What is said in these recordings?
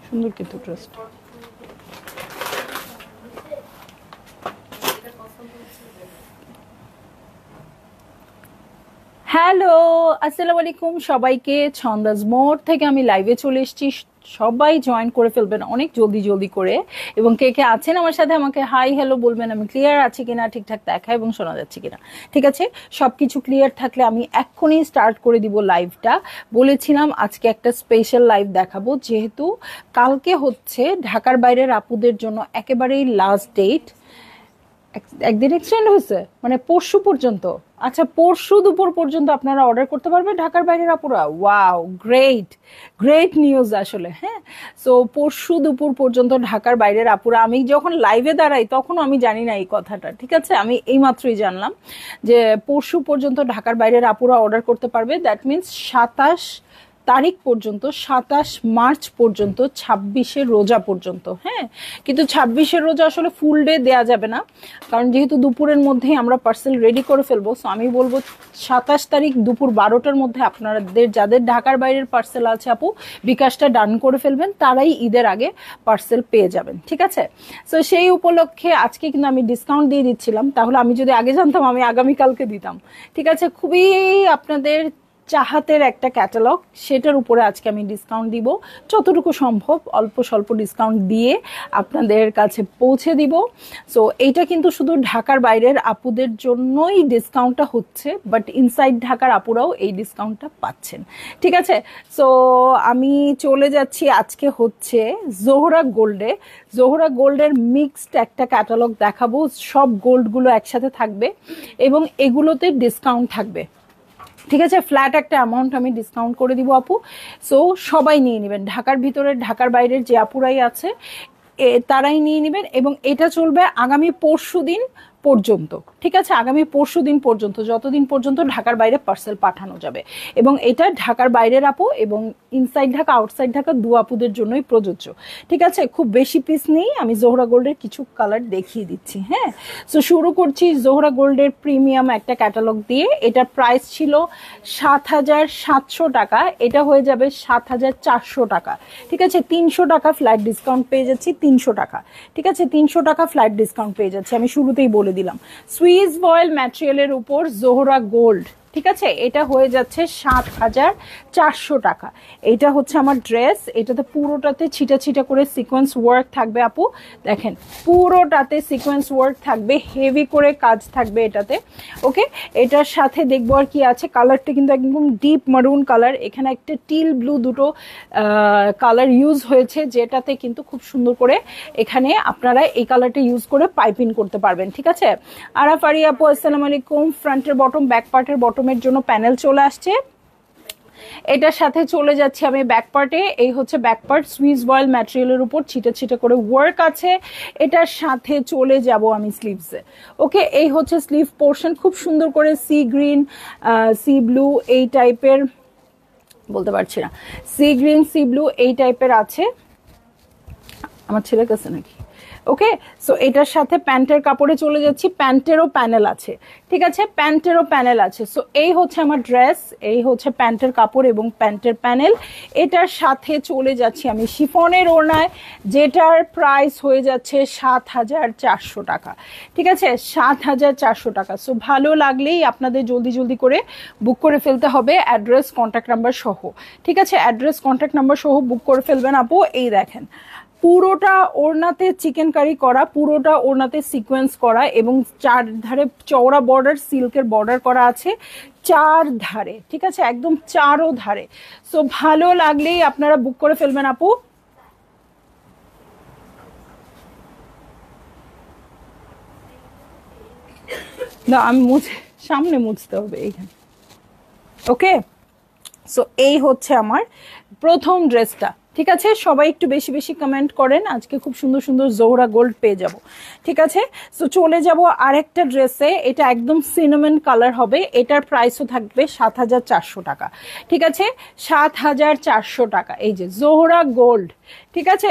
সুন্দর কিন্তু ড্রেসটা। হ্যালো, আসসালামু আলাইকুম সবাইকে। ছন্দাজ মোড় থেকে আমি লাইভে চলে এসেছি, সবাই জয়েন করে ফেলবেন অনেক জলদি জলদি করে। এবং কে কে আছেন আমার সাথে আমাকে হাই হ্যালো বলবেন, আমি ক্লিয়ার আছি কিনা, ঠিকঠাক দেখা এবং শোনা যাচ্ছে কিনা। ঠিক আছে, সবকিছু ক্লিয়ার থাকলে আমি এক্ষুনি স্টার্ট করে দিব লাইভটা। বলেছিলাম আজকে একটা স্পেশাল লাইভ দেখাবো, যেহেতু কালকে হচ্ছে ঢাকার বাইরের আপুদের জন্য একেবারেই লাস্ট ডেট। একদিন এক্সটেন্ড হয়েছে, মানে পরশু পর্যন্ত। আচ্ছা, পরশু দুপুর পর্যন্ত আপনারা অর্ডার করতে পারবেন ঢাকার বাইরের আপুরা। ওয়াও, গ্রেট গ্রেট নিউজ আসলে। হ্যাঁ, সো পরশু দুপুর পর্যন্ত ঢাকার বাইরের আপুরা। আমি যখন লাইভে দাঁড়াই তখন আমি জানি না এই কথাটা, ঠিক আছে, আমি এইমাত্রই জানলাম যে পরশু পর্যন্ত ঢাকার বাইরের আপুরা অর্ডার করতে পারবে। দ্যাট মিনস 27 তারিখ পর্যন্ত, 27 মার্চ পর্যন্ত, 26 রোজা পর্যন্ত। হ্যাঁ, কিন্তু 26 রোজা আসলে ফুল ডে দেয়া যাবে না, কারণ যেহেতু দুপুরের মধ্যেই আমরা পার্সেল রেডি করে ফেলবো। সো আমি বলবো 27 তারিখ দুপুর 12টার মধ্যে আপনাদের যাদের ঢাকার বাইরের পার্সেল আছে আপু, বিকাশটা ডান করে ফেলবেন, তারাই ঈদের আগে পার্সেল পেয়ে যাবেন। ঠিক আছে, সো সেই উপলক্ষে আজকে কিন্তু আমি ডিসকাউন্ট দিয়ে দিচ্ছিলাম। তাহলে আমি যদি আগে জানতাম আমি আগামীকালকে দিতাম। ঠিক আছে, খুবই আপনাদের চাহাতের একটা ক্যাটালগ, সেটার উপরে আজকে আমি ডিসকাউন্ট দিব, যতটুকু সম্ভব অল্প স্বল্প ডিসকাউন্ট দিয়ে আপনাদের কাছে পৌঁছে দিব। সো এইটা কিন্তু শুধু ঢাকার বাইরের আপুদের জন্যই ডিসকাউন্টটা হচ্ছে, বাট ইনসাইড ঢাকার আপুরাও এই ডিসকাউন্টটা পাচ্ছেন। ঠিক আছে, সো আমি চলে যাচ্ছি আজকে হচ্ছে জোহরা গোল্ডে। জোহরা গোল্ডের মিক্সড একটা ক্যাটালগ দেখাবো, সব গোল্ডগুলো একসাথে থাকবে এবং এগুলোতে ডিসকাউন্ট থাকবে। ঠিক আছে, ফ্ল্যাট একটা অ্যামাউন্ট আমি ডিসকাউন্ট করে দিব আপু। সো সবাই নিয়ে নেবেন, ঢাকার ভিতরের ঢাকার বাইরের যে আপুরাই আছে তারাই নিয়ে নেবেন। এবং এটা চলবে আগামী পরশু দিন পর্যন্ত। ঠিক আছে, আগামী পরশু দিন পর্যন্ত, যতদিন পর্যন্ত ঢাকার বাইরে পার্সেল পাঠানো যাবে। এবং এটা ঢাকার বাইরের আপু এবং ইনসাইড ঢাকা আউটসাইড ঢাকা দু আপুদের জন্যই প্রযোজ্য। ঠিক আছে, খুব বেশি পিস নেই, আমি জোহরা গোল্ডের কিছু কালার দেখিয়ে দিচ্ছি। হ্যাঁ, সো শুরু করছি জোহরা গোল্ডের প্রিমিয়াম একটা ক্যাটালগ দিয়ে। এটার প্রাইস ছিল 7,700 টাকা, এটা হয়ে যাবে 7,400 টাকা। ঠিক আছে, 300 টাকা ফ্ল্যাট ডিসকাউন্ট পেয়ে যাচ্ছি, 300 টাকা। ঠিক আছে, 300 টাকা ফ্ল্যাট ডিসকাউন্ট পেয়ে যাচ্ছি, আমি শুরুতেই বলে দিলাম। সুইস ভয়েল ম্যাটেরিয়ালের উপর জোহরা গোল্ড, ঠিক আছে, এটা হয়ে যাচ্ছে 7,400 টাকা। এটা হচ্ছে আমার ড্রেস, এটাতে পুরোটাতে ছিটা ছিটা করে সিকোয়েন্স ওয়ার্ক থাকবে আপু। দেখেন, পুরোটাতে সিকোয়েন্স ওয়ার্ক থাকবে, হেভি করে কাজ থাকবে এটাতে। ওকে, এটার সাথে দেখবো আর কি আছে। কালারটা কিন্তু একদম ডিপ মারুন কালার, এখানে একটা টিল ব্লু, দুটো কালার ইউজ হয়েছে, যেটাতে কিন্তু খুব সুন্দর করে এখানে আপনারা এই কালারটা ইউজ করে পাইপিং করতে পারবেন। ঠিক আছে, আরাফ আরি আপু আসসালামু আলাইকুম। ফ্রন্টের বটম, ব্যাক পার্টের বটমের জন্য প্যানেল চলে আসছে। এটার সাথে চলে যাচ্ছে আমি ব্যাক পার্টে। এই হচ্ছে ব্যাক পার্ট, সুইস ভয়েল ম্যাটেরিয়ালের উপর ছিটা ছিটা করে ওয়ার্ক আছে। এটার সাথে চলে যাব আমি স্লিভসে। ওকে, এই হচ্ছে স্লিভ পোর্শন, খুব সুন্দর করে সি গ্রিন, সি ব্লু এই টাইপের, বলতে পারছি না, সি গ্রিন সি ব্লু এই টাইপের আছে। আমার ছেলের কাছে নাকি। ওকে, সো এটার সাথে প্যান্টের কাপড়ে চলে যাচ্ছি, প্যান্টেরও প্যানেল আছে। ঠিক আছে, প্যান্টেরও প্যানেল আছে। সো এই হচ্ছে আমার ড্রেস, এই হচ্ছে প্যান্টের কাপড় এবং প্যান্টের প্যানেল। এটার সাথে চলে যাচ্ছি আমি শিফনের ওড়নায়, যেটার প্রাইস হয়ে যাচ্ছে 7,400 টাকা। ঠিক আছে, 7,400 টাকা। সো ভালো লাগলেই আপনাদের জলদি জলদি করে বুক করে ফেলতে হবে, অ্যাড্রেস কন্ট্যাক্ট নাম্বার সহ। ঠিক আছে, অ্যাড্রেস কন্ট্যাক্ট নাম্বার সহ বুক করে ফেলবেন আপু। এই দেখেন, পুরোটা ওড়নাতে চিকেন কারি করা, পুরোটা ওড়নাতে সিকোয়েন্স করা এবং চারধারে চওড়া বর্ডার, সিল্কের বর্ডার করা আছে চার ধারে। ঠিক আছে, একদম চারও ধারে। সো ভালো লাগলেই আপনারা বুক করে ফেলবেন আপু। না, আমি সামনে মুছতে হবে এইখানে। ওকে, সো এই হচ্ছে আমার প্রথম ড্রেসটা। ঠিক আছে, সবাই একটু বেশি বেশি কমেন্ট করেন, আজকে খুব সুন্দর সুন্দর জোহরা গোল্ড পেয়ে যাব। ঠিক আছে, সো চলে যাব আরেকটা ড্রেসে। এটা একদম সিনামন কালার হবে, এটার প্রাইসও থাকবে 7,400 টাকা। ঠিক আছে, 7,400 টাকা। এই যে জোহরা গোল্ড, ঠিক আছে,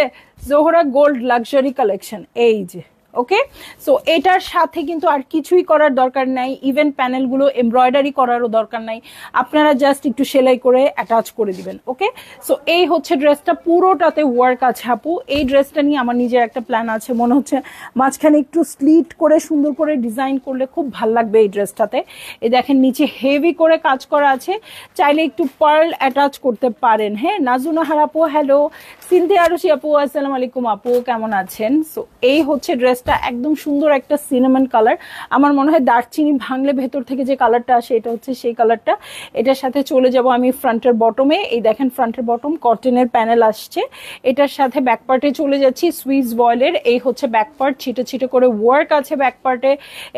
জোহরা গোল্ড লাক্সারি কালেকশন, এই যে। ওকে, সো এটার সাথে কিন্তু আর কিছুই করার দরকার নাই, ইভেন প্যানেলগুলো এমব্রয়ডারি করারও দরকার নাই, আপনারা জাস্ট একটু সেলাই করে অ্যাটাচ করে দিবেন। ওকে, সো এই হচ্ছে ড্রেসটা, পুরোটাতে ওয়ার্ক আছে আপু। এই ড্রেসটা নিয়ে আমার নিজের একটা প্ল্যান আছে, মনে হচ্ছে মাঝখানে একটু স্লিট করে সুন্দর করে ডিজাইন করলে খুব ভাল লাগবে এই ড্রেসটাতে। এই দেখেন নিচে হেভি করে কাজ করা আছে, চাইলে একটু পার্ল অ্যাটাচ করতে পারেন। হ্যাঁ, নাজুনাহার আপু হ্যালো, সিনথিয়া আরুষি আপু আসসালামু আলাইকুম আপু, কেমন আছেন? সো এই হচ্ছে ড্রেসটা, একদম সুন্দর একটা সিনেমন কালার, আমার মনে হয় দারচিনি ভাঙলে ভেতর থেকে যে কালারটা আসে এটা হচ্ছে সেই কালারটা। এটার সাথে চলে যাব আমি ফ্রন্টের বটমে, এই দেখেন ফ্রন্টের বটম কটনের প্যানেল আসছে। এটার সাথে ব্যাক পার্টে চলে যাচ্ছি সুইস বয়েলের, এই হচ্ছে ব্যাক পার্ট, ছিটে ছিটে করে ওয়ার্ক আছে ব্যাক পার্টে।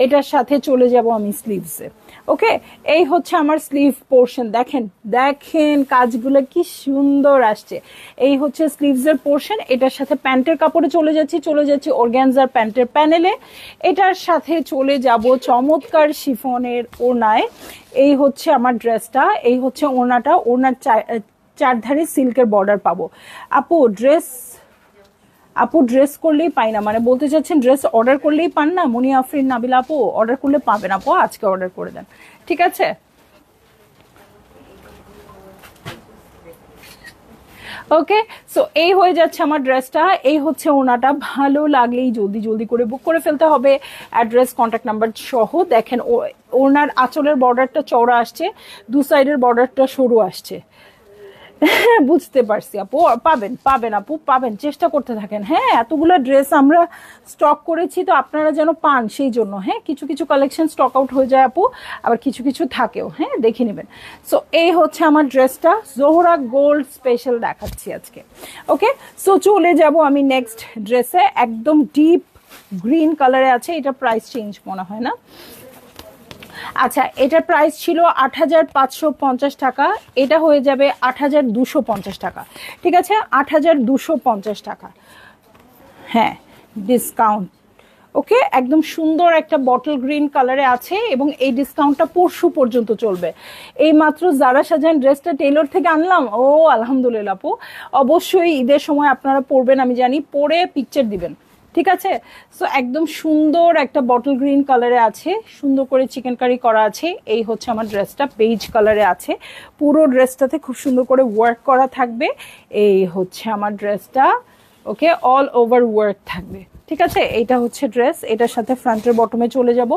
এটার সাথে চলে যাব আমি স্লিভসে। ওকে, এই হচ্ছে আমার স্লিভ পোর্শন, দেখেন দেখেন কাজগুলো কি সুন্দর আসছে। এই হচ্ছে স্লিভসের পোর্শন, এটার সাথে প্যান্টের কাপড়ে চলে যাচ্ছি অর্গানজার প্যান্টের প্যানেলে। এটার সাথে চলে যাব চমৎকার শিফনের ওড়নায়। এই হচ্ছে আমার ড্রেসটা, এই হচ্ছে ওড়নাটা, ওড়নার চারধারে সিল্কের বর্ডার পাবো। আপু ড্রেস করলেই পাই না, মানে বলতে চাচ্ছেন ড্রেস অর্ডার করলেই পান না? মনি আফরিন নাবিলা আপু, অর্ডার করলে পাবেন আপু, আজকে অর্ডার করে দেন, ঠিক আছে? ওকে, সো এই হয়ে যাচ্ছে আমার ড্রেসটা, এই হচ্ছে ওনাটা। ভালো লাগলেই জলদি জলদি করে বুক করে ফেলতে হবে, অ্যাড্রেস কন্ট্যাক্ট নাম্বার সহ। দেখেন ওনার আঁচলের বর্ডারটা চওড়া আসছে, দু সাইডের বর্ডারটা সরু আসছে। বুঝতে পারছি আপু, পাবেন পাবেন আপু পাবেন, চেষ্টা করতে থাকেন। হ্যাঁ, এতগুলো ড্রেস আমরা স্টক করেছি তো আপনারা যেন পান সেই জন্য। হ্যাঁ, কিছু কিছু কালেকশন স্টক আউট হয়ে যায় আপু, আবার কিছু কিছু থাকেও, হ্যাঁ দেখে নেবেন। সো এই হচ্ছে আমার ড্রেসটা, জোহরা গোল্ড স্পেশাল দেখাচ্ছি আজকে। ওকে, সো চলে যাব আমি নেক্সট ড্রেসে, একদম ডিপ গ্রিন কালারে আছে, এটা প্রাইস চেঞ্জ মনে হয় না। আচ্ছা, এটার প্রাইস ছিল ৮৫৫০ টাকা, এটা হয়ে যাবে ৮২৫০ টাকা, ঠিক আছে? ৮২৫০ টাকা, হ্যাঁ ডিসকাউন্ট। ওকে, একদম সুন্দর একটা বটল গ্রিন কালারে আছে এবং এই ডিসকাউন্টটা পরশু পর্যন্ত চলবে। এই মাত্র যারা সাজান ড্রেসটা টেইলর থেকে আনলাম। ও আলহামদুলিল্লাহ আপু, অবশ্যই ঈদের সময় আপনারা পরবেন আমি জানি, পরে পিকচার দিবেন, ঠিক আছে? সো একদম সুন্দর একটা বটল গ্রিন কালারে আছে, সুন্দর করে চিকেন কারি করা আছে। এই হচ্ছে আমার ড্রেসটা, বেজ কালারে আছে, পুরো ড্রেসটাতে খুব সুন্দর করে ওয়ার্ক করা থাকবে। এই হচ্ছে আমার ড্রেসটা, ওকে, অল ওভার ওয়ার্ক থাকবে, ঠিক আছে? এইটা হচ্ছে ড্রেস, এটার সাথে ফ্রন্টের বটমে চলে যাব।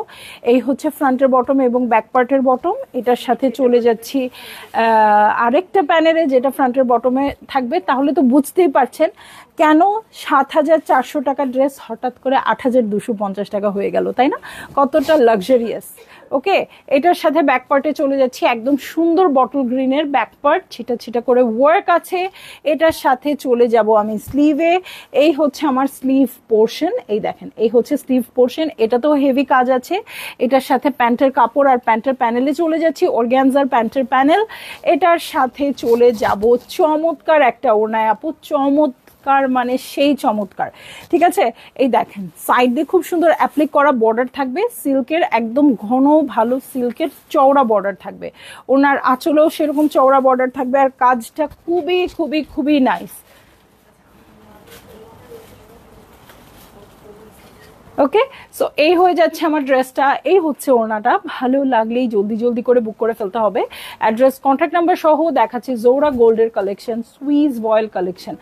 এই হচ্ছে ফ্রন্টের বটম এবং ব্যাক পার্টের বটম। এটার সাথে চলে যাচ্ছি আরেকটা প্যানেলে যেটা ফ্রন্টের বটমে থাকবে। তাহলে তো বুঝতেই পারছেন কেন ৭৪০০ টাকার ড্রেস হঠাৎ করে ৮২৫০ টাকা হয়ে গেল, তাই না? কতটা লাক্সারিয়াস। ওকে, এটার সাথে ব্যাক পার্টে চলে যাচ্ছি, একদম সুন্দর বটল গ্রিনের ব্যাক পার্ট, ছিটা ছিটা করে ওয়ার্ক আছে। এটার সাথে চলে যাব আমি স্লিভে, এই হচ্ছে আমার স্লিভ পোর্শন, এই দেখেন এই হচ্ছে স্লিভ পোর্শন, এটাতেও হেভি কাজ আছে। এটার সাথে প্যান্টের কাপড় আর প্যান্টের প্যানেলে চলে যাচ্ছি, অর্গানজার প্যান্টের প্যানেল। এটার সাথে চলে যাব চমৎকার একটা ওড়নায় আপু, চমৎকার মানে সেই চমৎকার, ঠিক আছে? এই দেখেন সাইড দিয়ে খুব সুন্দর অ্যাপ্লিক করা বর্ডার থাকবে, সিল্কের একদম ঘন ভালো সিল্কের চওড়া বর্ডার থাকবে, ওনার আঁচলেও সেরকম চওড়া বর্ডার থাকবে, আর কাজটা খুবই খুবই খুবই নাইস। ওকে, সো এই হয়ে যাচ্ছে আমার ড্রেসটা, এই হচ্ছে ওড়নাটা। ভালো লাগলেই জলদি জলদি করে বুক করে ফেলতে হবে, অ্যাড্রেস কন্ট্যাক্ট নাম্বার সহ দেখাচ্ছি। জোহরা গোল্ডের কালেকশন, সুইস বয়েল কালেকশন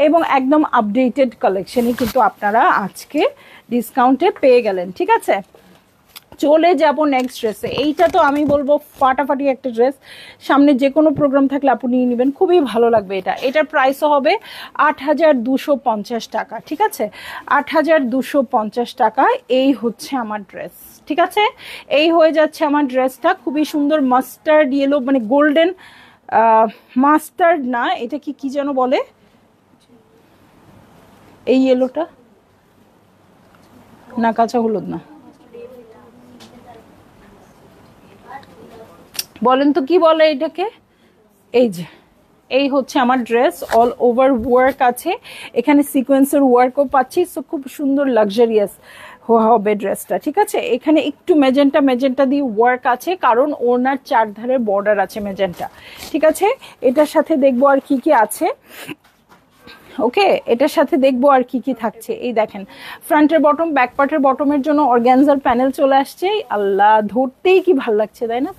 এবং একদম আপডেটেড কালেকশনই কিন্তু আপনারা আজকে ডিসকাউন্টে পেয়ে গেলেন, ঠিক আছে? চলে যাব নেক্সট ড্রেসে। এইটা তো আমি বলবো ফাটাফাটি একটা ড্রেস, সামনে যে কোনো প্রোগ্রাম থাকলে আপনি নিয়ে নেবেন, খুবই ভালো লাগবে এটা। এটার প্রাইসও হবে ৮২৫০ টাকা, ঠিক আছে? ৮২৫০ টাকা। এই হচ্ছে আমার ড্রেস, ঠিক আছে? এই হয়ে যাচ্ছে আমার ড্রেসটা, খুবই সুন্দর মাস্টার্ড ইয়েলো, মানে গোল্ডেন মাস্টার্ড না, এটা কি যেন বলে এই ইয়েলোটা, না কাঁচা হলুদ না, বলেন তো কি বলে এটাকে? এই যে এই হচ্ছে আমার ড্রেস, অল ওভার ওয়ার্ক আছে, এখানে সিকোয়েন্সের ওয়ার্কও পাচ্ছি, সো খুব সুন্দর লাক্সারিয়াস হবে ড্রেসটা, ঠিক আছে? এখানে একটু মেজেন্টা মেজেন্টা দিয়ে ওয়ার্ক আছে, কারণ ওনার চারধারে বর্ডার আছে মেজেন্টা, ঠিক আছে? এটার সাথে দেখবো আর কি কি আছে। ওকে, এটার সাথে দেখবো আর কি কি থাকছে। এই দেখেন ফ্রন্টের বটম, ব্যাক পার্টের বটমের জন্য অর্গানজার প্যানেল চলে আসছে। আল্লাহ, ধরতেই কি ভাল লাগছে তাই না?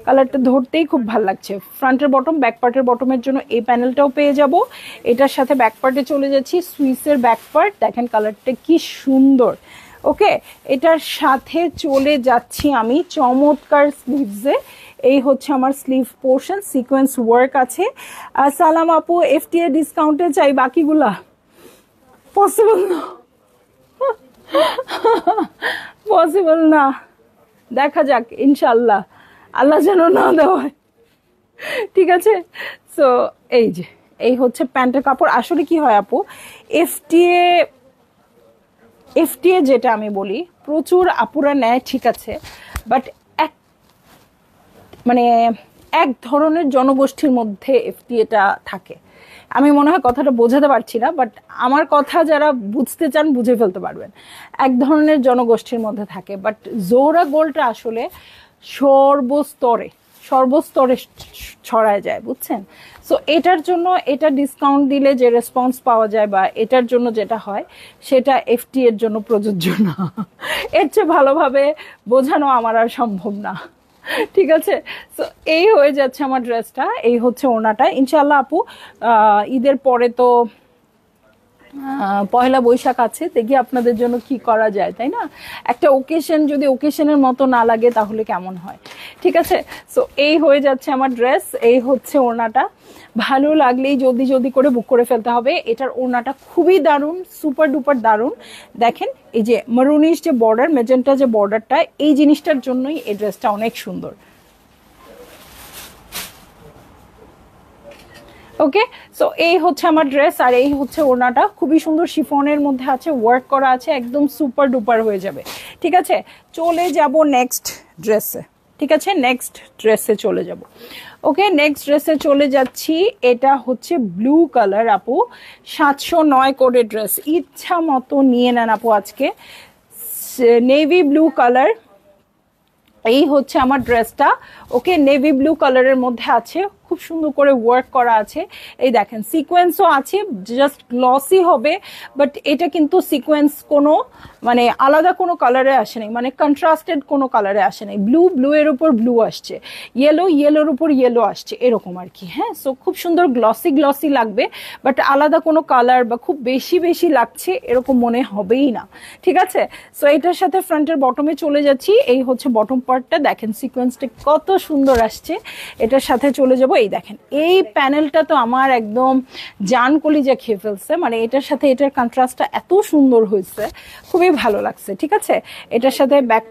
কালারটা ধরতেই খুব ভাল লাগছে। ফ্রন্টের বটম, ব্যাক পার্টের বটমের জন্য এই প্যানেলটাও পেয়ে যাব। এটার সাথে ব্যাক পার্টে চলে যাচ্ছি, সুইসের ব্যাক পার্ট, দেখেন কালারটা কি সুন্দর। ওকে, এটার সাথে চলে যাচ্ছি আমি চমৎকার স্লিভসে। এই হচ্ছে আমার স্লিভ পোর্শন, সিকোয়েন্স ওয়ার্ক আছে। সালাম আপু, এফটিএ ডিসকাউন্টে চাই, বাকিগুলা পসিবল না, পসিবল না, দেখা যাক ইনশাল্লাহ, আল্লাহ যেন না দেওয়া। ঠিক আছে, সো এই যে এই হচ্ছে প্যান্টের কাপড়। আসলে কি হয় আপু, এফটিএ যেটা আমি বলি প্রচুর আপুরা নেয়, ঠিক আছে, বাট মানে এক ধরনের জনগোষ্ঠীর মধ্যে এফটিএটা থাকে। আমি মনে হয় কথাটা বোঝাতে পারছি না, বাট আমার কথা যারা বুঝতে চান বুঝে ফেলতে পারবেন। এক ধরনের জনগোষ্ঠীর মধ্যে থাকে, বাট জোহরা গোল্ডটা আসলে সর্বস্তরে ছড়ায় যায়, বুঝছেন? সো এটার জন্য এটা ডিসকাউন্ট দিলে যে রেসপন্স পাওয়া যায় বা এটার জন্য যেটা হয় সেটা এফটি এর জন্য প্রযোজ্য না। এর চেয়ে ভালোভাবে বোঝানো আমার আর সম্ভব না। ঠিক আছে, সো এই হয়ে যাচ্ছে আমার ড্রেসটা। এই হচ্ছে ওড়নাটা। ইনশাল্লাহ আপু ঈদের পরে তো পয়লা বৈশাখ আছে, দেখি আপনাদের জন্য কি করা যায়, তাই না? একটা ওকেশন যদি ওকেশনের মতো না লাগে তাহলে কেমন হয়? ঠিক আছে, সো এই হয়ে যাচ্ছে আমার ড্রেস। এই হচ্ছে ওড়নাটা। ভালো লাগলেই জলদি জলদি করে বুক করে ফেলতে হবে। এটার ওড়নাটা খুবই দারুণ, সুপার ডুপার দারুণ। দেখেন এই যে মারুনিশ যে বর্ডার, মেজেন্টা যে বর্ডারটা, এই জিনিসটার জন্যই এই ড্রেসটা অনেক সুন্দর। ওকে, সো এই হচ্ছে আমার ড্রেস আর এই হচ্ছে ওড়নাটা। খুবই সুন্দর শিফনের মধ্যে আছে, ওয়ার্ক করা আছে, একদম সুপার ডুপার হয়ে যাবে। ঠিক আছে, চলে যাব নেক্সট ড্রেসে। ঠিক আছে, নেক্সট ড্রেসে চলে যাব। ওকে, নেক্সট ড্রেসে চলে যাচ্ছি। এটা হচ্ছে ব্লু কালার আপু, 709 কোডের ড্রেস। ইচ্ছা মতো নিয়ে নেন আপু আজকে। নেভি ব্লু কালার, এই হচ্ছে আমার ড্রেসটা। ওকে, নেভি ব্লু কালারের মধ্যে আছে, খুব সুন্দর করে ওয়ার্ক করা আছে। এই দেখেন সিকোয়েন্সও আছে, জাস্ট গ্লসি হবে, বাট এটা কিন্তু সিকোয়েন্স কোনো মানে আলাদা কোনো কালারে আসে নাই, মানে কন্ট্রাস্টেড কোনো কালারে আসে নাই। ব্লু এর উপর ব্লু আসছে, ইয়েলোর উপর ইয়েলো আসছে, এরকম আর কি। হ্যাঁ, সো খুব সুন্দর গ্লসি লাগবে, বাট আলাদা কোনো কালার বা খুব বেশি লাগছে এরকম মনে হবেই না। ঠিক আছে, সো এটার সাথে ফ্রন্টের বটমে চলে যাচ্ছি। এই হচ্ছে বটম পার্টটা, দেখেন সিকোয়েন্সটা কত সুন্দর আসছে। এটার সাথে চলে যাব। এই দেখেন এই প্যানেলটা তো আমার একদম জান কলিজা খেয়ে ফেলছে, মানে এটার সাথে এটার কন্ট্রাস্টটা এত সুন্দর হয়েছে, খুবই ভালো লাগছে। ঠিক আছে, এটার সাথে ব্যাক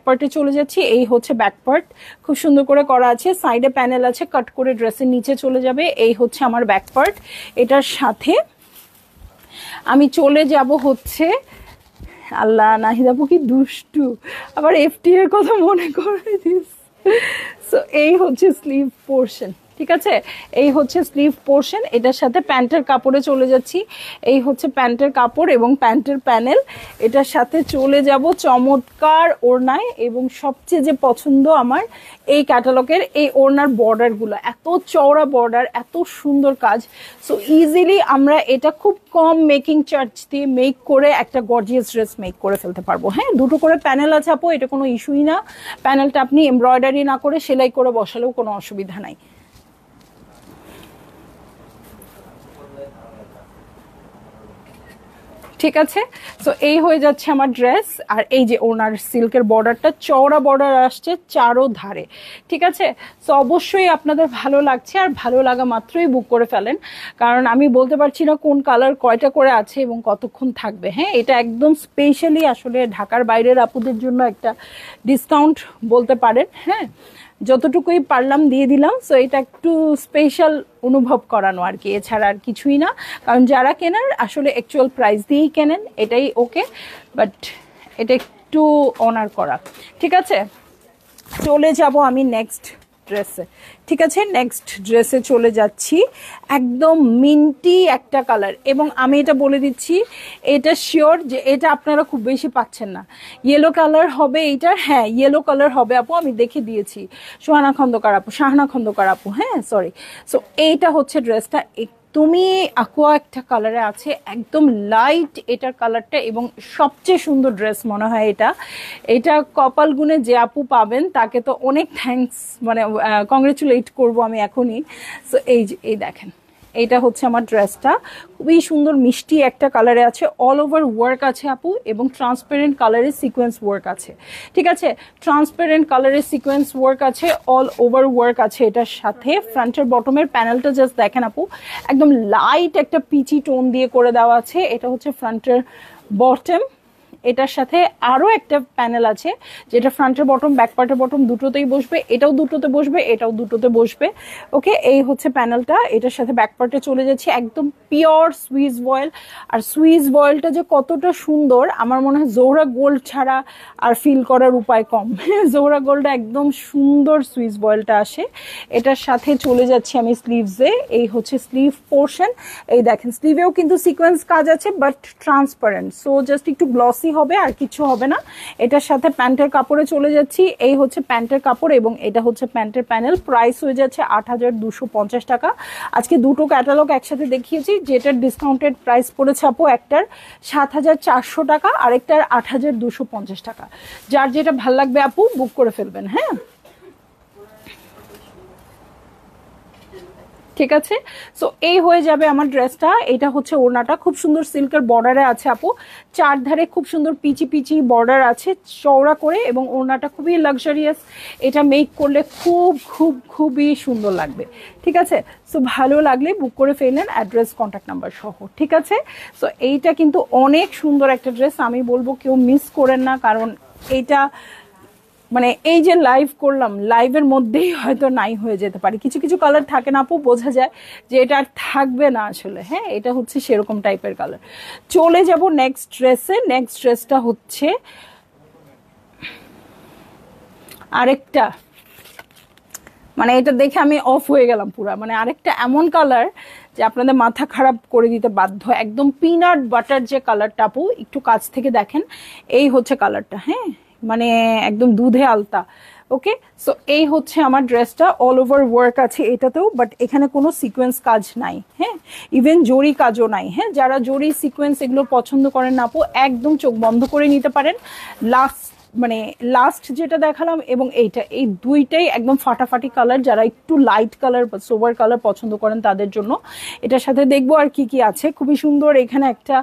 পার্টে চলে যাচ্ছি। এই হচ্ছে ব্যাক পার্ট, খুব সুন্দর করে করা আছে, সাইডে প্যানেল আছে, কাট করে ড্রেসের নিচে চলে যাবে। এই হচ্ছে আমার ব্যাক পার্ট। এটার সাথে আমি চলে যাব হচ্ছে, আল্লাহ নাহিদাপু কি দুষ্টু, আবার এফটি এর কথা মনে করে দিস। সো এই হচ্ছে স্লিভ পোর্শন। ঠিক আছে, এই হচ্ছে স্লিভ পোর্শন। এটার সাথে প্যান্টের কাপড়ে চলে যাচ্ছি। এই হচ্ছে প্যান্টের কাপড় এবং প্যান্টের প্যানেল। এটার সাথে চলে যাব চমৎকার ওড়নায়, এবং সবচেয়ে যে পছন্দ আমার এই ক্যাটালগের এই ওড়নার বর্ডারগুলো, এত চওড়া বর্ডার, এত সুন্দর কাজ। সো ইজিলি আমরা এটা খুব কম মেকিং চার্জ দিয়ে মেক করে একটা গর্জিয়াস ড্রেস মেক করে ফেলতে পারবো। হ্যাঁ, দুটো করে প্যানেল আছে আপু, এটা কোনো ইস্যুই না। প্যানেলটা আপনি এমব্রয়ডারি না করে সেলাই করে বসালেও কোনো অসুবিধা নাই। ঠিক আছে, সো এই হয়ে যাচ্ছে আমার ড্রেস। আর এই যে ওনার সিল্কের বর্ডারটা, চওড়া বর্ডার আসছে চারো ধারে। ঠিক আছে, সো অবশ্যই আপনাদের ভালো লাগছে, আর ভালো লাগা মাত্রই বুক করে ফেলেন, কারণ আমি বলতে পারছি না কোন কালার কয়টা করে আছে এবং কতক্ষণ থাকবে। হ্যাঁ, এটা একদম স্পেশালি আসলে ঢাকার বাইরের আপুদের জন্য একটা ডিসকাউন্ট বলতে পারেন। হ্যাঁ, যতটুকুই পারলাম দিয়ে দিলাম। সো এটা একটু স্পেশাল অনুভব করানো আর কি, এছাড়া আর কিছুই না। কারণ যারা কেনার আসলে অ্যাকচুয়াল প্রাইস দিয়েই কেনেন, এটাই ওকে, বাট এটা একটু অনার করা। ঠিক আছে, চলে যাব আমি নেক্সট ড্রেসে। ঠিক আছে, নেক্সট ড্রেসে চলে যাচ্ছি। একদম মিন্টি একটা কালার, এবং আমি এটা বলে দিচ্ছি, এটা শিওর যে এটা আপনারা খুব বেশি পাচ্ছেন না। ইয়েলো কালার হবে এইটার, হ্যাঁ ইয়েলো কালার হবে আপু, আমি দেখে দিয়েছি, শাহানা খন্দকার আপু। হ্যাঁ সরি। সো এইটা হচ্ছে ড্রেসটা, তুমি aqua একটা কালারে আছে, একদম লাইট এটার কালারটা, এবং সবচেয়ে সুন্দর ড্রেস মনে হয় এটা। এটা কপাল গুনে যে আপু পাবেন তাকে তো অনেক থ্যাঙ্কস, মানে কংগ্রেচুলেট করব আমি এখনই। সো এই দেখেন, এইটা হচ্ছে আমার ড্রেসটা, খুবই সুন্দর মিষ্টি একটা কালারে আছে, অল ওভার ওয়ার্ক আছে আপু, এবং ট্রান্সপারেন্ট কালারের সিকোয়েন্স ওয়ার্ক আছে। ঠিক আছে, ট্রান্সপারেন্ট কালারের সিকোয়েন্স ওয়ার্ক আছে, অল ওভার ওয়ার্ক আছে এটার সাথে। ফ্রন্টের বটমের প্যানেলটা জাস্ট দেখেন আপু, একদম লাইট একটা পিচি টোন দিয়ে করে দেওয়া আছে। এটা হচ্ছে ফ্রন্টের বটম, এটার সাথে আরো একটা প্যানেল আছে যেটা ফ্রন্টের বটম ব্যাক পার্টের বটম দুটোতেই বসবে, এটাও দুটোতে বসবে, এটাও দুটোতে বসবে। ওকে, এই হচ্ছে প্যানেলটা। এটার সাথে ব্যাক পার্টে চলে যাচ্ছে, একদম পিওর সুইস ভয়েল। আর সুইস ভয়েলটা যে কতটা সুন্দর, আমার মনে হয় জোহরা গোল্ড ছাড়া আর ফিল করার উপায় কম। জোহরা গোল্ডটা একদম সুন্দর সুইস ভয়েলটা আসে। এটার সাথে চলে যাচ্ছি আমি স্লিভসে, এই হচ্ছে স্লিভ পোর্শন। এই দেখেন, স্লিভেও কিন্তু সিকোয়েন্স কাজ আছে বাট ট্রান্সপারেন্ট, সো জাস্ট একটু গ্লসি হবে আর কিছু হবে না। এটার সাথে প্যান্টের কাপড়ে চলে যাচ্ছি, এই হচ্ছে প্যান্টের কাপড় এবং এটা হচ্ছে প্যান্টের প্যানেল। প্রাইস হয়ে যাচ্ছে ৮,২৫০ টাকা। আজকে দুটো ক্যাটালগ একসাথে দেখিয়েছি, যেটার ডিসকাউন্টেড প্রাইস পড়েছে আপু একটার ৭,৪০০ টাকা, আরেকটার ৮,২৫০ টাকা। যার যেটা ভাল লাগবে আপু বুক করে ফেলবেন। হ্যাঁ, ঠিক আছে। সো এই হয়ে যাবে আমার ড্রেসটা। এটা হচ্ছে ওড়নাটা, খুব সুন্দর সিল্কের বর্ডারে আছে আপু, চারধারে খুব সুন্দর পিচি পিচি বর্ডার আছে চওড়া করে, এবং ওড়নাটা খুবই লাক্সারিয়াস। এটা মেক করলে খুবই সুন্দর লাগবে। ঠিক আছে, সো ভালো লাগলে বুক করে ফেললেন, অ্যাড্রেস কন্ট্যাক্ট নাম্বার সহ। ঠিক আছে, সো এইটা কিন্তু অনেক সুন্দর একটা ড্রেস, আমি বলবো কেউ মিস করেন না, কারণ এইটা মানে এই যে লাইভ করলাম, লাইভের মধ্যেই হয়তো নাই হয়ে যেতে পারে। কিছু কিছু কালার থাকে না আপু, বোঝা যায় যে এটা আর থাকবে না আসলে। হ্যাঁ, এটা হচ্ছে সেরকম টাইপের কালার। চলে যাব নেক্সট ড্রেসে। নেক্সট ড্রেসটা হচ্ছে আরেকটা, মানে এটা দেখে আমি অফ হয়ে গেলাম পুরা, মানে আরেকটা এমন কালার যে আপনাদের মাথা খারাপ করে দিতে বাধ্য, একদম পিনাট বাটার যে কালারটা আপু, একটু কাছ থেকে দেখেন, এই হচ্ছে কালারটা। হ্যাঁ, মানে একদম দুধে আলতা। ওকে, সো এই হচ্ছে আমার ড্রেসটা, অল ওভার ওয়ার্ক আছে এটাতেও, বাট এখানে কোনো সিকোয়েন্স কাজ নাই। হ্যাঁ, ইভেন জরি কাজও নাই। হ্যাঁ, যারা জরি সিকোয়েন্স এগুলো পছন্দ করেন না আপু, একদম চোখ বন্ধ করে নিতে পারেন। লাস্ট যেটা দেখালাম এবং এইটা, এই দুইটাই একদম ফাটাফাটি কালার। যারা একটু লাইট কালার বা সোবার কালার পছন্দ করেন তাদের জন্য। এটার সাথে দেখবো আর কি কি আছে। খুবই সুন্দর, এখানে একটা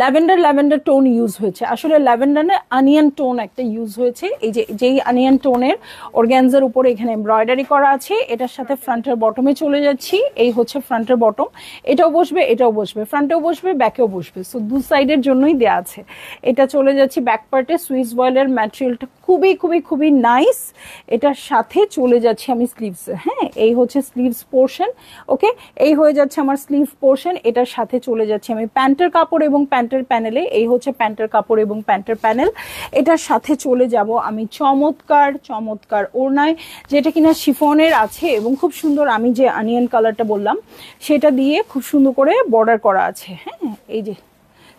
ল্যাভেন্ডার টোন ইউজ হয়েছে, আসলে ল্যাভেন্ডার না, অনিয়ন টোন একটা ইউজ হয়েছে। এই যে যেই অনিয়ন টোনের অর্গ্যানজার উপরে এখানে এমব্রয়ডারি করা আছে। এটার সাথে ফ্রন্টের বটমে চলে যাচ্ছি, এই হচ্ছে ফ্রন্টের বটম, এটাও বসবে, এটাও বসবে, ফ্রন্টেও বসবে, ব্যাকেও বসবে, সো দু সাইডের জন্যই দেওয়া আছে। এটা চলে যাচ্ছি ব্যাক পার্টে, সুইস ভয়েলের ম্যাটেরিয়ালটা খুবই নাইস। এটার সাথে চলে যাচ্ছি আমি স্লিভসে। হ্যাঁ, এই হচ্ছে স্লিভস পোর্শন। ওকে, এই হয়ে যাচ্ছে আমার স্লিভ পোর্শন। এটার সাথে চলে যাচ্ছি আমি প্যান্টের কাপড় এবং প্যান্টের প্যানেলে, এই হচ্ছে প্যান্টের কাপড় এবং প্যান্টের প্যানেল। এটার সাথে চলে যাব আমি চমৎকার ওড়নায়, যেটা কিনা শিফনের আছে এবং খুব সুন্দর, আমি যে অনিয়ন কালারটা বললাম সেটা দিয়ে খুব সুন্দর করে বর্ডার করা আছে। হ্যাঁ, এই যে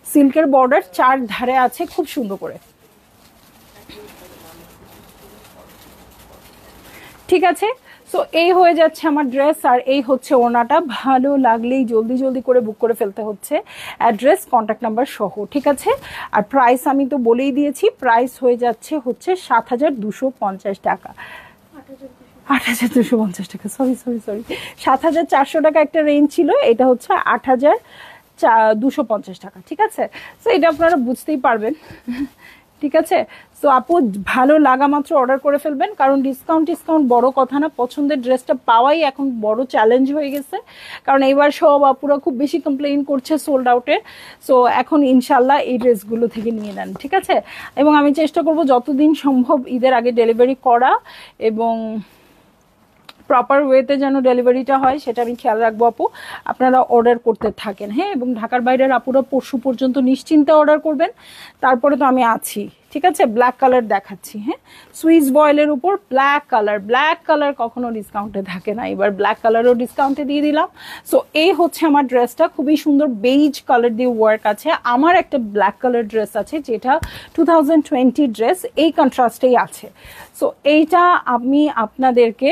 সিল্কের বর্ডার চার ধারে আছে খুব সুন্দর করে। ঠিক আছে, সো এই হয়ে যাচ্ছে আমার ড্রেস, আর এই হচ্ছে ওড়নাটা। ভালো লাগলেই জলদি করে বুক করে ফেলতে হচ্ছে, অ্যাড্রেস কন্ট্যাক্ট নাম্বার সহ। ঠিক আছে, আর প্রাইস আমি তো বলেই দিয়েছি, প্রাইস হয়ে যাচ্ছে হচ্ছে ৭,২৫০ টাকা। ৮,২৫০ টাকা, সরি ৭,৪০০ টাকা একটা রেঞ্জ ছিল, এটা হচ্ছে ৮,২৫০ টাকা। ঠিক আছে, সো এটা আপনারা বুঝতেই পারবেন। ঠিক আছে, সো আপু ভালো লাগা মাত্র অর্ডার করে ফেলবেন, কারণ ডিসকাউন্ট বড় কথা না, পছন্দের ড্রেসটা পাওয়াই এখন বড় চ্যালেঞ্জ হয়ে গেছে। কারণ এবার সব আপুরা খুব বেশি কমপ্লেইন করছে সোল্ড আউটে, সো এখন ইনশাল্লাহ এই ড্রেসগুলো থেকে নিয়ে নেন। ঠিক আছে, এবং আমি চেষ্টা করব যতদিন সম্ভব ঈদের আগে ডেলিভারি করা, এবং প্রপার ওয়েতে যেন ডেলিভারিটা হয় সেটা আমি খেয়াল রাখবো আপু। আপনারা অর্ডার করতে থাকেন। হ্যাঁ, এবং ঢাকার বাইরের আপুরা পরশু পর্যন্ত নিশ্চিন্তে অর্ডার করবেন, তারপরে তো আমি আছি। ঠিক আছে, ব্ল্যাক কালার দেখাচ্ছি। হ্যাঁ, সুইস ভয়েলের উপর ব্ল্যাক কালার কখনো ডিসকাউন্টে থাকে না, এবার ব্ল্যাক কালারও ডিসকাউন্টে দিয়ে দিলাম। সো এই হচ্ছে আমার ড্রেসটা, খুবই সুন্দর বেইজ কালার দিয়ে ওয়ার্ক আছে। আমার একটা ব্ল্যাক কালার ড্রেস আছে যেটা 2020 ড্রেস, এই কন্ট্রাস্টেই আছে। সো এইটা আমি আপনাদেরকে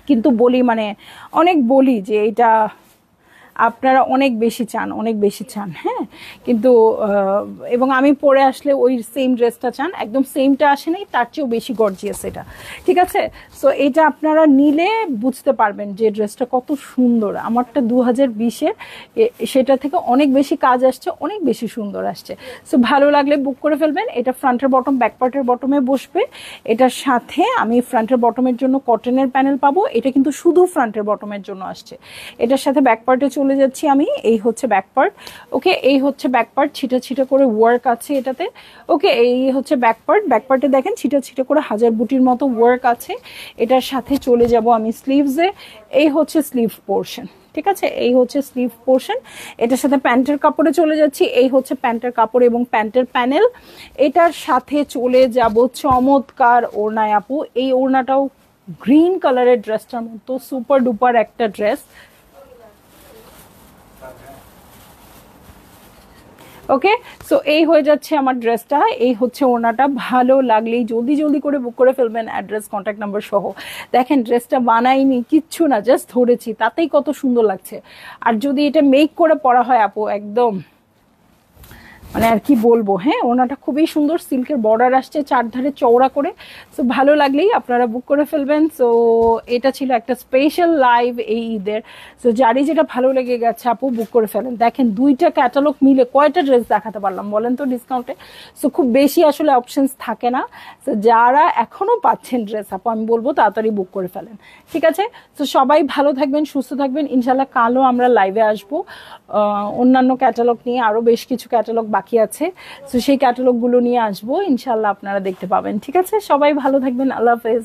কিন্তু বলি মানে অনেক বলি যে এটা আপনারা অনেক বেশি চান, হ্যাঁ, কিন্তু এবং আমি পরে আসলে ওই সেম ড্রেসটা চান, একদম সেমটা আসে নাই, তার চেয়েও বেশি গর্জিয়াস এটা, ঠিক আছে। সো এটা আপনারা নিলে বুঝতে পারবেন যে ড্রেসটা কত সুন্দর। আমারটা 2020-এর, সেটা থেকে অনেক বেশি কাজ আসছে, অনেক বেশি সুন্দর আসছে। সো ভালো লাগলে বুক করে ফেলবেন। এটা ফ্রন্টের বটম, ব্যাক পার্টের বটমে বসবে। এটার সাথে আমি ফ্রন্টের বটমের জন্য কটনের প্যানেল পাবো, এটা কিন্তু শুধু ফ্রন্টের বটমের জন্য আসছে। এটার সাথে ব্যাক পার্টে চলে যাচ্ছি আমি, এই হচ্ছে ব্যাক পার্ট, ওকে, এই হচ্ছে ব্যাক পার্ট, ছিটা ছিটা করে ওয়ার্ক আছে এটাতে, ওকে, এই হচ্ছে ব্যাক পার্ট। ব্যাক পার্টে দেখেন ছিটা ছিটা করে হাজার বুটির মতো ওয়ার্ক আছে। এটার সাথে চলে যাব আমি স্লিভসে, এই হচ্ছে স্লিভ পোর্শন, ঠিক আছে, এই হচ্ছে স্লিভ পোর্শন। এটার সাথে প্যান্টের কাপড়ে চলে যাচ্ছি, এই হচ্ছে প্যান্টের কাপড় এবং প্যান্টের প্যানেল। এটার সাথে চলে যাব চমৎকার ওড়নায় আপু, এই ওড়নাটাও গ্রিন কালারের ড্রেসটার মতো সুপার ডুপার একটা ড্রেস, ওকে। সো এই হয়ে যাচ্ছে আমার ড্রেসটা, এই হচ্ছে ওড়নাটা। ভালো লাগলেই জলদি জলদি করে বুক করে ফেলবেন, অ্যাড্রেস কন্ট্যাক্ট নাম্বার সহ। দেখেন ড্রেসটা বানাইনি কিচ্ছু না, জাস্ট ধরেছি, তাতেই কত সুন্দর লাগছে। আর যদি এটা মেক করে পরা হয় আপু, একদম মানে আর কি বলবো, হ্যাঁ, ওনাটা খুবই সুন্দর, সিল্কের বর্ডার আসছে চারধারে চওড়া করে। সো ভালো লাগলেই আপনারা বুক করে ফেলবেন। সো এটা ছিল একটা স্পেশাল লাইভ এই ঈদের। সো যারই যেটা ভালো লেগে গেছে আপু বুক করে ফেলেন। দেখেন দুইটা ক্যাটালগ মিলে কয়টা ড্রেস দেখাতে পারলাম বলেন তো ডিসকাউন্টে। সো খুব বেশি আসলে অপশনস থাকে না। সো যারা এখনো পাচ্ছেন ড্রেস আপু, আমি বলবো তাড়াতাড়ি বুক করে ফেলেন, ঠিক আছে। তো সবাই ভালো থাকবেন, সুস্থ থাকবেন। ইনশাল্লাহ কালও আমরা লাইভে আসবো অন্যান্য ক্যাটালগ নিয়ে, আরো বেশ কিছু ক্যাটালগ বাকি আছে। তো সেই ক্যাটালগ গুলো নিয়ে আসবো ইনশাল্লাহ, আপনারা দেখতে পাবেন, ঠিক আছে। সবাই ভালো থাকবেন, আল্লাহ হাফেজ।